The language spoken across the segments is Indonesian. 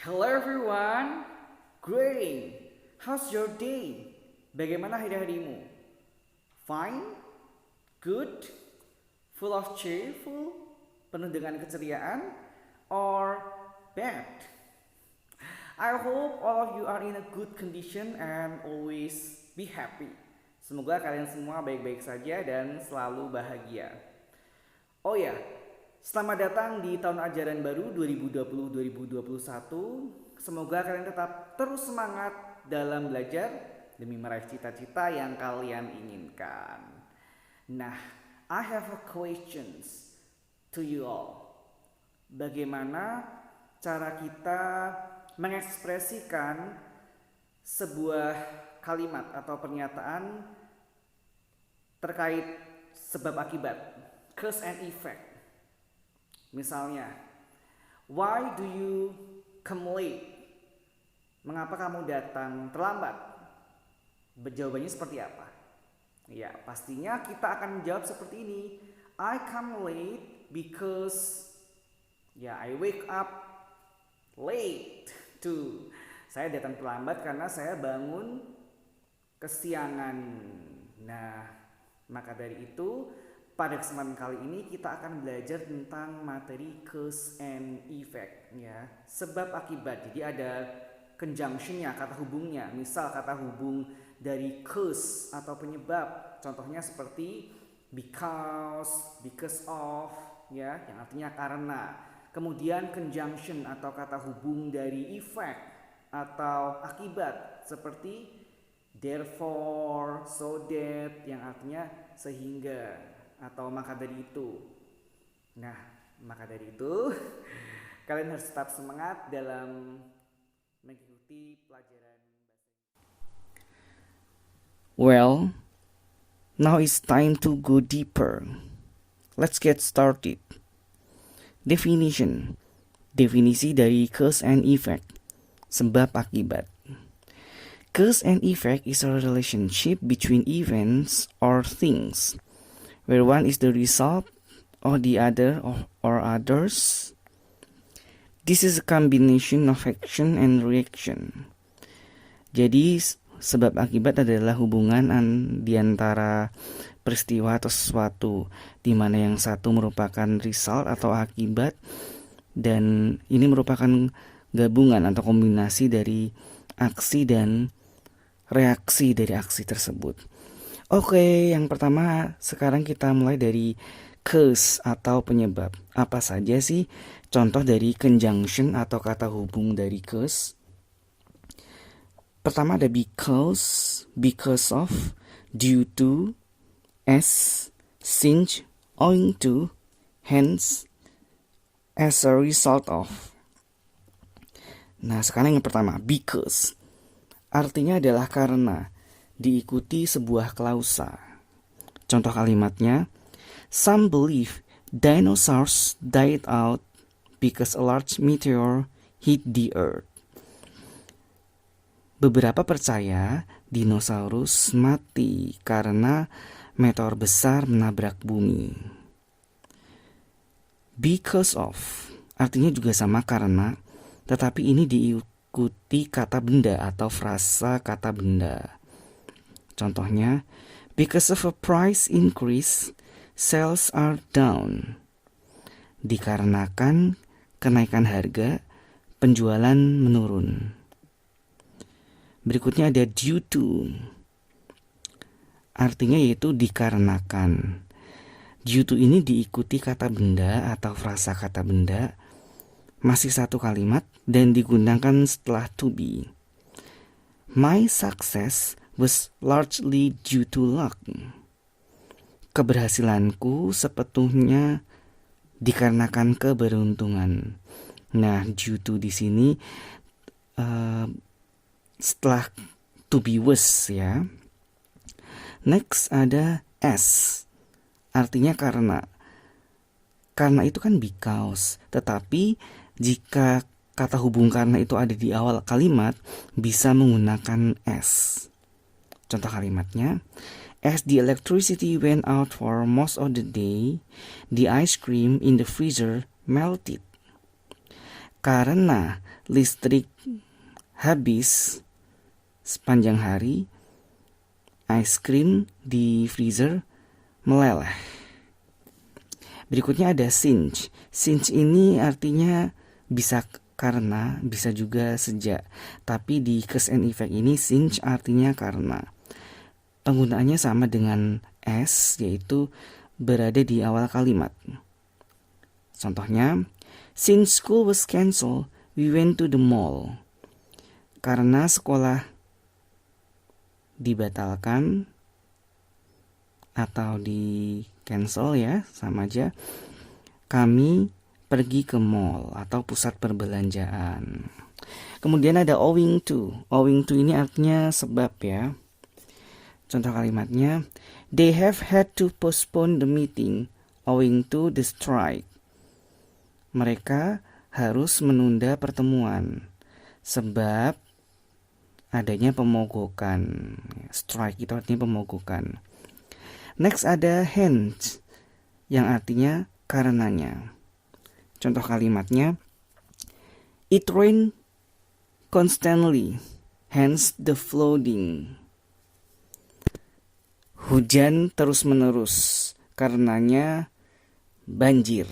Hello everyone, greeting. How's your day? Bagaimana hari-harimu? Fine? Good? Full of cheerful? Penuh dengan keceriaan? Or bad? I hope all of you are in a good condition and always be happy. Semoga kalian semua baik-baik saja dan selalu bahagia. Oh ya, selamat datang di tahun ajaran baru 2020-2021. Semoga kalian tetap terus semangat dalam belajar demi meraih cita-cita yang kalian inginkan. Nah, I have a questions to you all. Bagaimana cara kita mengekspresikan sebuah kalimat atau pernyataan terkait sebab akibat, cause and effect. Misalnya, why do you come late? Mengapa kamu datang terlambat? Jawabannya seperti apa? Ya, pastinya kita akan menjawab seperti ini. I come late because I wake up late too. Saya datang terlambat karena saya bangun kesiangan. Nah, maka dari itu pada kesempatan kali ini kita akan belajar tentang materi cause and effect ya, sebab akibat. Jadi ada conjunctionnya, kata hubungnya. Misal kata hubung dari cause atau penyebab, contohnya seperti because of ya, yang artinya karena. Kemudian conjunction atau kata hubung dari effect atau akibat seperti therefore, so that, yang artinya sehingga atau maka dari itu. Nah, maka dari itu kalian harus tetap semangat dalam mengikuti pelajaran bahasa Inggris. Well, now it's time to go deeper. Let's get started. Definition. Definisi dari cause and effect, sebab akibat. Cause and effect is a relationship between events or things, where one is the result of the other or others. This is a combination of action and reaction. Jadi sebab akibat adalah hubungan di antara peristiwa atau sesuatu, di mana yang satu merupakan result atau akibat, dan ini merupakan gabungan atau kombinasi dari aksi dan reaksi dari aksi tersebut. Oke, yang pertama sekarang kita mulai dari cause atau penyebab. Apa saja sih contoh dari conjunction atau kata hubung dari cause? Pertama ada because of, due to, as, since, owing to, hence, as a result of. Nah, sekarang yang pertama, because. Artinya adalah karena, diikuti sebuah klausa. Contoh kalimatnya, some believe dinosaurs died out because a large meteor hit the earth. Beberapa percaya dinosaurus mati karena meteor besar menabrak bumi. Because of artinya juga sama karena, tetapi ini diikuti kata benda atau frasa kata benda. Contohnya, because of a price increase, sales are down. Dikarenakan kenaikan harga, penjualan menurun. Berikutnya ada due to. Artinya yaitu dikarenakan. Due to ini diikuti kata benda atau frasa kata benda, masih satu kalimat dan digunakan setelah to be. My success was largely due to luck. Keberhasilanku sepenuhnya dikarenakan keberuntungan. Nah, due to di sini setelah to be was ya. Next ada as. Artinya karena. Karena itu kan because, tetapi jika kata hubung karena itu ada di awal kalimat, bisa menggunakan as. Contoh kalimatnya, as the electricity went out for most of the day, the ice cream in the freezer melted. karena listrik habis sepanjang hari, ice cream di freezer meleleh. Berikutnya ada since. Since ini artinya bisa karena, bisa juga sejak. Tapi di cause and effect ini since artinya karena. Penggunaannya sama dengan as, yaitu berada di awal kalimat. Contohnya, since school was cancelled, we went to the mall. Karena sekolah dibatalkan atau di cancel ya, sama aja, kami pergi ke mall atau pusat perbelanjaan. Kemudian ada owing to. Owing to ini artinya sebab ya. Contoh kalimatnya, they have had to postpone the meeting owing to the strike. Mereka harus menunda pertemuan sebab adanya pemogokan. Strike itu artinya pemogokan. Next ada hence yang artinya karenanya. Contoh kalimatnya, it rained constantly, hence the flooding. Hujan terus-menerus, karenanya banjir.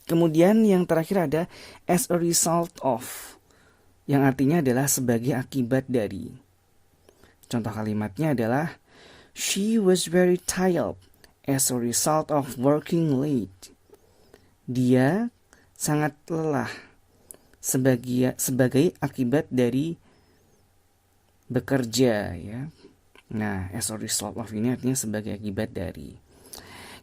Kemudian yang terakhir ada as a result of, yang artinya adalah sebagai akibat dari. Contoh kalimatnya adalah, she was very tired as a result of working late. Dia sangat lelah sebagai akibat dari bekerja ya. Nah, as a result of ini artinya sebagai akibat dari.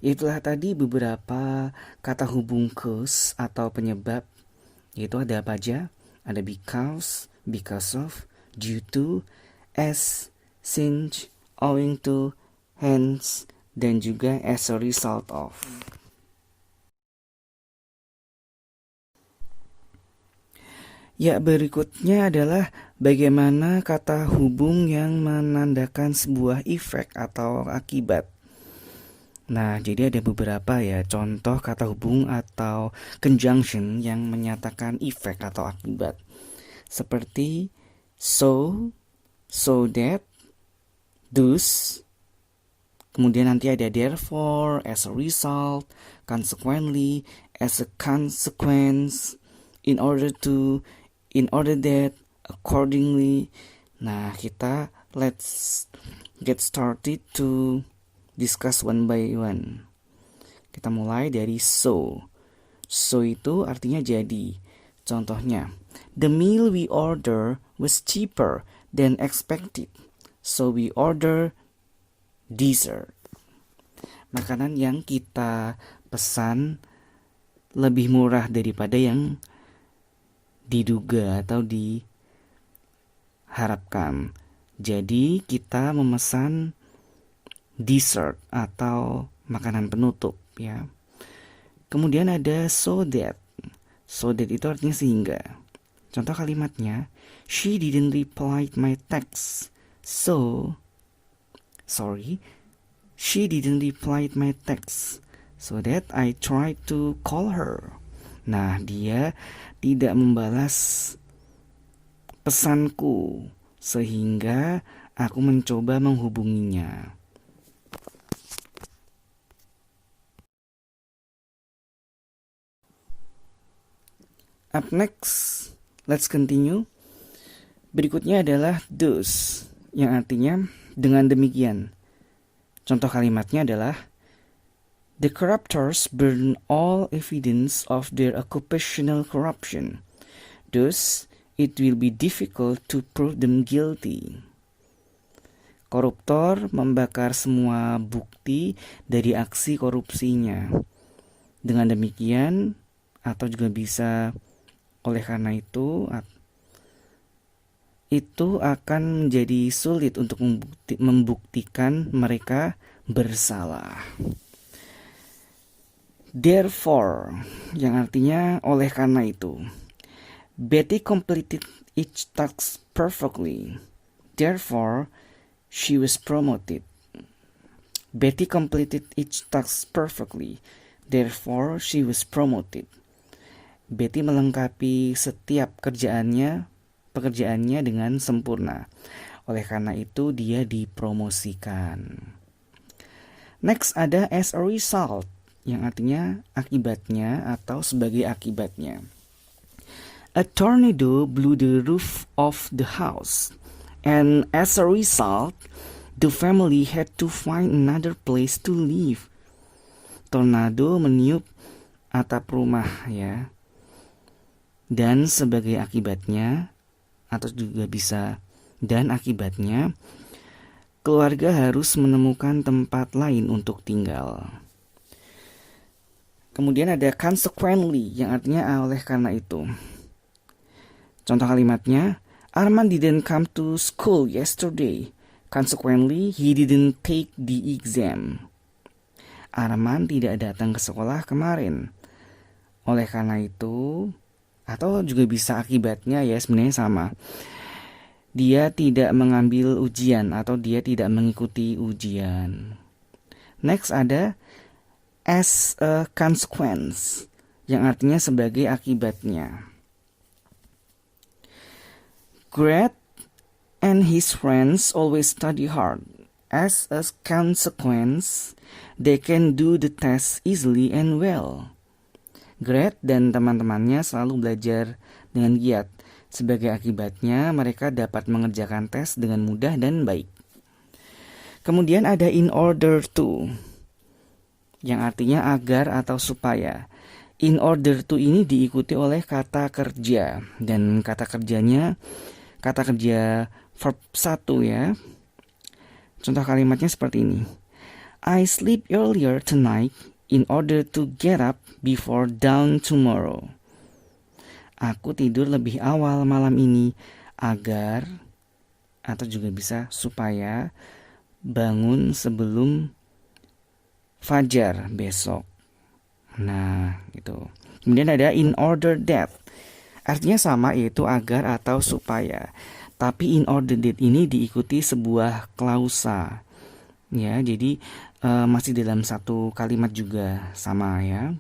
Itulah tadi beberapa kata hubung cause atau penyebab. Yaitu ada apa aja? Ada because of, due to, as, since, owing to, hence, dan juga as a result of. Ya, berikutnya adalah bagaimana kata hubung yang menandakan sebuah efek atau akibat. Nah, jadi ada beberapa ya contoh kata hubung atau conjunction yang menyatakan efek atau akibat. Seperti so that, thus, kemudian nanti ada therefore, as a result, consequently, as a consequence, in order that, accordingly. Nah, kita let's get started to discuss one by one. Kita mulai dari so. So itu artinya jadi. Contohnya, the meal we order was cheaper than expected, so we order dessert. Makanan yang kita pesan lebih murah daripada yang diduga atau diharapkan. Jadi kita memesan dessert atau makanan penutup ya. Kemudian ada so that. So that itu artinya sehingga. Contoh kalimatnya, she didn't reply my text. She didn't reply my text. So that I tried to call her. Nah, dia tidak membalas pesanku sehingga aku mencoba menghubunginya. Up next, let's continue. Berikutnya adalah thus, yang artinya dengan demikian. Contoh kalimatnya adalah, the corruptors burn all evidence of their occupational corruption. Thus, it will be difficult to prove them guilty. Koruptor membakar semua bukti dari aksi korupsinya. Dengan demikian, atau juga bisa oleh karena itu akan menjadi sulit untuk membuktikan mereka bersalah. Therefore, yang artinya oleh karena itu. Betty completed each task perfectly. Therefore, she was promoted. Betty completed each task perfectly. Therefore, she was promoted. Betty melengkapi setiap pekerjaannya dengan sempurna. Oleh karena itu dia dipromosikan. Next ada as a result, yang artinya akibatnya atau sebagai akibatnya. A tornado blew the roof off the house, and as a result, the family had to find another place to live. Tornado meniup atap rumah ya. Dan sebagai akibatnya, atau juga bisa dan akibatnya, keluarga harus menemukan tempat lain untuk tinggal. Kemudian ada consequently, yang artinya oleh karena itu. Contoh kalimatnya, Arman didn't come to school yesterday. Consequently, he didn't take the exam. Arman tidak datang ke sekolah kemarin. Oleh karena itu, atau juga bisa akibatnya ya sebenarnya sama. Dia tidak mengambil ujian atau dia tidak mengikuti ujian. Next ada as a consequence, yang artinya sebagai akibatnya. Greg and his friends always study hard. As a consequence, they can do the test easily and well. Greg dan teman-temannya selalu belajar dengan giat. Sebagai akibatnya, mereka dapat mengerjakan tes dengan mudah dan baik. Kemudian ada in order to, yang artinya agar atau supaya. In order to ini diikuti oleh kata kerja. Dan kata kerja verb 1 ya. Contoh kalimatnya seperti ini. I sleep earlier tonight in order to get up before dawn tomorrow. Aku tidur lebih awal malam ini agar, atau juga bisa supaya, bangun sebelum fajar besok. Nah, gitu. Kemudian ada in order that. Artinya sama, yaitu agar atau supaya. Tapi in order that ini diikuti sebuah klausa. Ya, jadi masih dalam satu kalimat juga sama ya.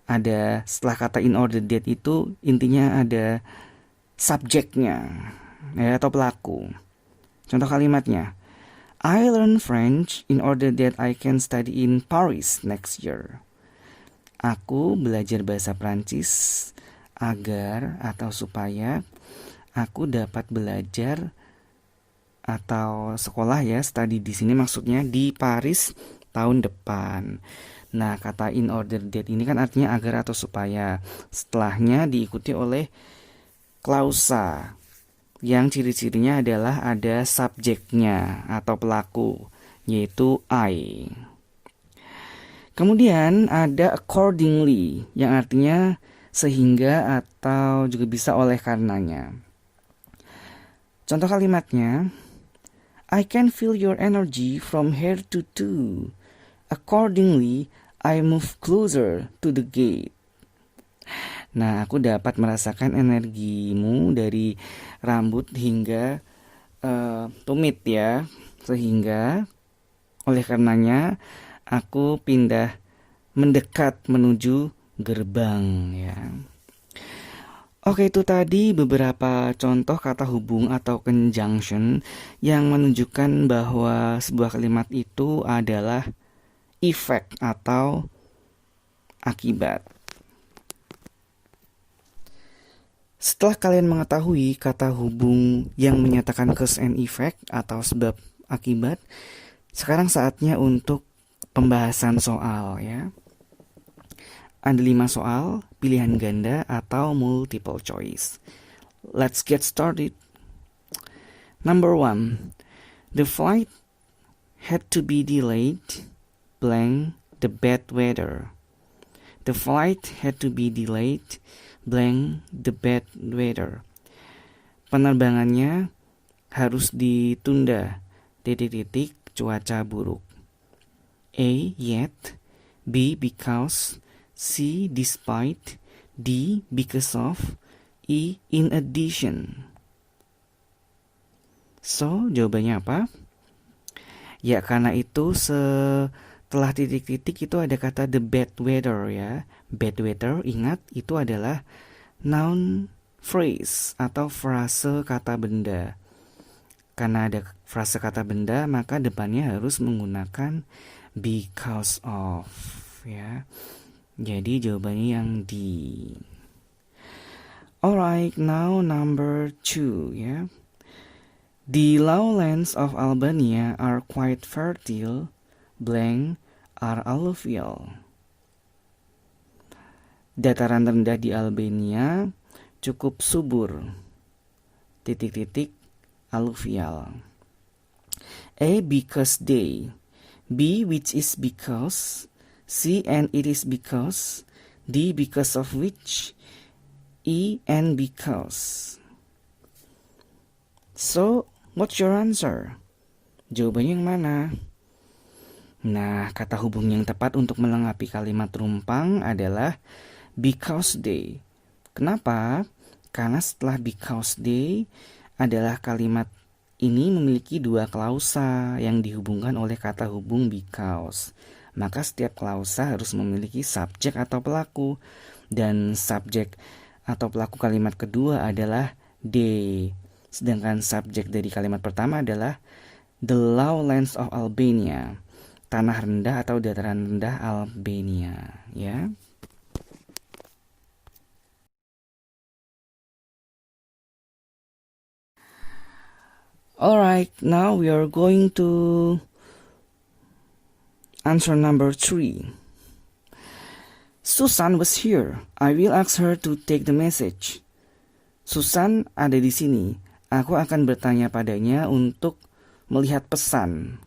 Ada setelah kata in order that itu intinya ada subjeknya ya, atau pelaku. Contoh kalimatnya. I learn French in order that I can study in Paris next year. Aku belajar bahasa Prancis agar atau supaya aku dapat belajar atau sekolah ya, study di sini maksudnya di Paris tahun depan. Nah, kata in order that ini kan artinya agar atau supaya. Setelahnya diikuti oleh klausa yang ciri-cirinya adalah ada subjeknya atau pelaku, yaitu I. Kemudian ada accordingly yang artinya sehingga atau juga bisa oleh karenanya. Contoh kalimatnya, I can feel your energy from here to two. Accordingly, I move closer to the gate. Nah, aku dapat merasakan energimu dari rambut hingga tumit ya. Sehingga oleh karenanya aku pindah mendekat menuju gerbang ya. Oke, itu tadi beberapa contoh kata hubung atau conjunction yang menunjukkan bahwa sebuah kalimat itu adalah efek atau akibat. Setelah kalian mengetahui kata hubung yang menyatakan cause and effect atau sebab akibat, sekarang saatnya untuk pembahasan soal ya. Ada 5 soal, pilihan ganda atau multiple choice. Let's get started. Number 1. The flight had to be delayed, blank, the bad weather. The flight had to be delayed, blank, the bad weather. Penerbangannya harus ditunda, titik-titik, cuaca buruk. A. Yet. B. Because. C. Despite. D. Because of. E. In addition. So, jawabannya apa? Ya, karena itu setelah titik-titik itu ada kata the bad weather ya. Bad weather, ingat itu adalah noun phrase atau frase kata benda. Karena ada frase kata benda, maka depannya harus menggunakan because of ya. Jadi jawabannya yang D. Alright, now number 2 ya. The lowlands of Albania are quite fertile, blank are alluvial. Dataran rendah di Albania cukup subur, titik-titik alluvial. A, because they. B, which is because. C, and it is because. D, because of which. E, and because. So, what's your answer? Jawabannya yang mana? Nah, kata hubung yang tepat untuk melengkapi kalimat rumpang adalah because they. Kenapa? Karena setelah because they adalah kalimat ini memiliki dua klausa yang dihubungkan oleh kata hubung because. Maka setiap klausa harus memiliki subjek atau pelaku. Dan subjek atau pelaku kalimat kedua adalah they. Sedangkan subjek dari kalimat pertama adalah the lowlands of Albania, tanah rendah atau dataran rendah Albania, ya. Alright, now we are going to answer number 3. Susan was here. I will ask her to take the message. Susan ada di sini. Aku akan bertanya padanya untuk melihat pesan.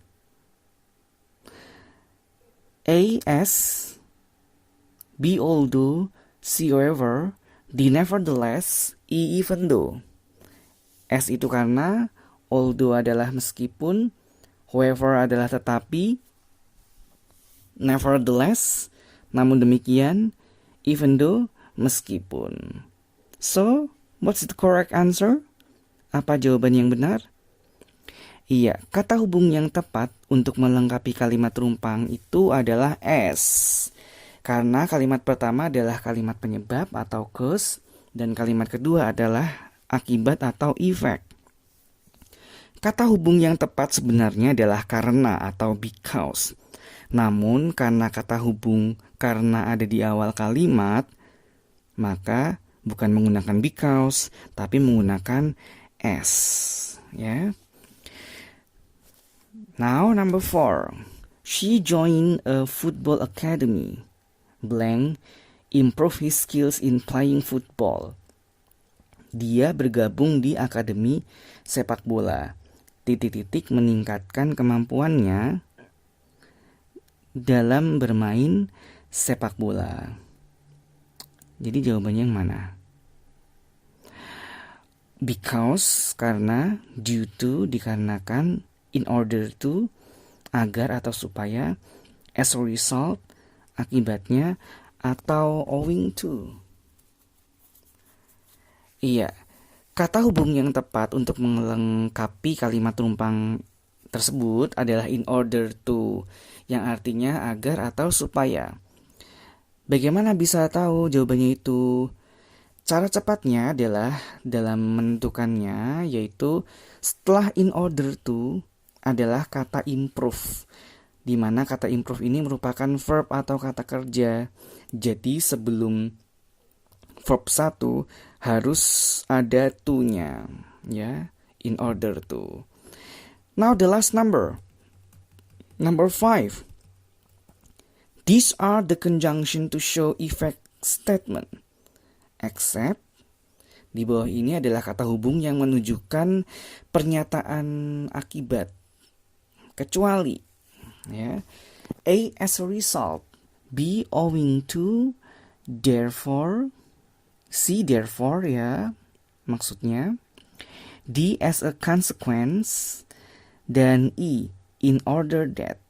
A, as, B, although, C, however, D, nevertheless, E, even though. As itu karena, although adalah meskipun, however adalah tetapi, nevertheless, namun demikian, even though, meskipun. So, what's the correct answer? Apa jawaban yang benar? Iya, kata hubung yang tepat untuk melengkapi kalimat rumpang itu adalah as. Karena kalimat pertama adalah kalimat penyebab atau cause, dan kalimat kedua adalah akibat atau effect. Kata hubung yang tepat sebenarnya adalah karena atau because. Namun karena kata hubung karena ada di awal kalimat, maka bukan menggunakan because, tapi menggunakan as, ya. Now number 4. She joined a football academy. Blank, improve his skills in playing football. Dia bergabung di akademi sepak bola. Titik-titik meningkatkan kemampuannya dalam bermain sepak bola. Jadi jawabannya yang mana? Because, karena, due to, dikarenakan, in order to, agar atau supaya, as a result, akibatnya, atau owing to. Iya, kata hubung yang tepat untuk melengkapi kalimat rumpang tersebut adalah in order to, yang artinya agar atau supaya. Bagaimana bisa tahu jawabannya itu? Cara cepatnya adalah dalam menentukannya, yaitu setelah in order to adalah kata improve, di mana kata improve ini merupakan verb atau kata kerja. Jadi sebelum verb 1 harus ada to-nya, ya, in order to. Now the last number 5. These are the conjunction to show effect statement. Except, di bawah ini adalah kata hubung yang menunjukkan pernyataan akibat. Kecuali, ya. A, as a result. B, owing to. Therefore. C, therefore, ya, maksudnya. D, as a consequence. Dan E, in order that.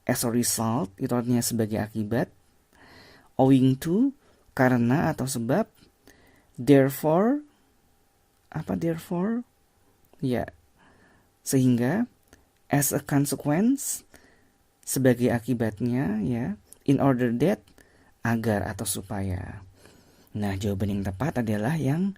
As a result, itu artinya sebagai akibat. Owing to, karena atau sebab. Therefore, apa therefore? Ya, sehingga. As a consequence, sebagai akibatnya ya, in order that, agar atau supaya. Nah, jawaban yang tepat adalah yang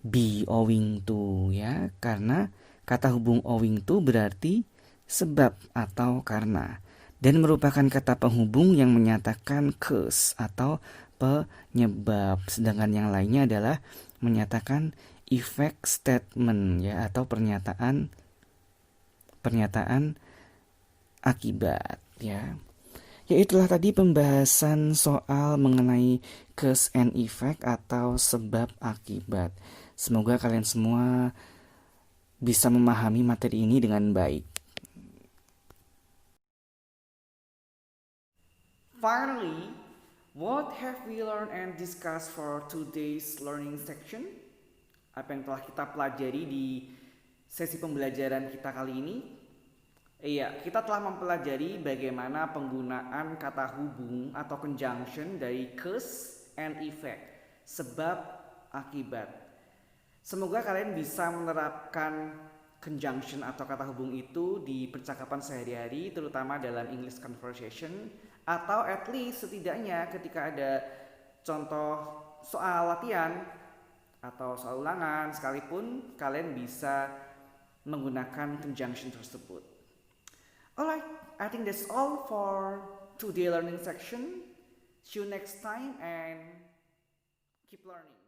be, owing to ya, karena kata hubung owing to berarti sebab atau karena, dan merupakan kata penghubung yang menyatakan cause atau penyebab, sedangkan yang lainnya adalah menyatakan effect statement ya, atau pernyataan akibat ya. Ya, itulah tadi pembahasan soal mengenai cause and effect atau sebab akibat. Semoga kalian semua bisa memahami materi ini dengan baik. Finally, what have we learned and discussed for today's learning section? Apa yang telah kita pelajari di sesi pembelajaran kita kali ini? Iya, kita telah mempelajari bagaimana penggunaan kata hubung atau conjunction dari cause and effect, sebab akibat. Semoga kalian bisa menerapkan conjunction atau kata hubung itu di percakapan sehari-hari, terutama dalam English conversation, atau at least setidaknya ketika ada contoh soal latihan atau soal ulangan sekalipun, kalian bisa menggunakan conjunction tersebut. Alright, I think that's all for today learning section. See you next time and keep learning.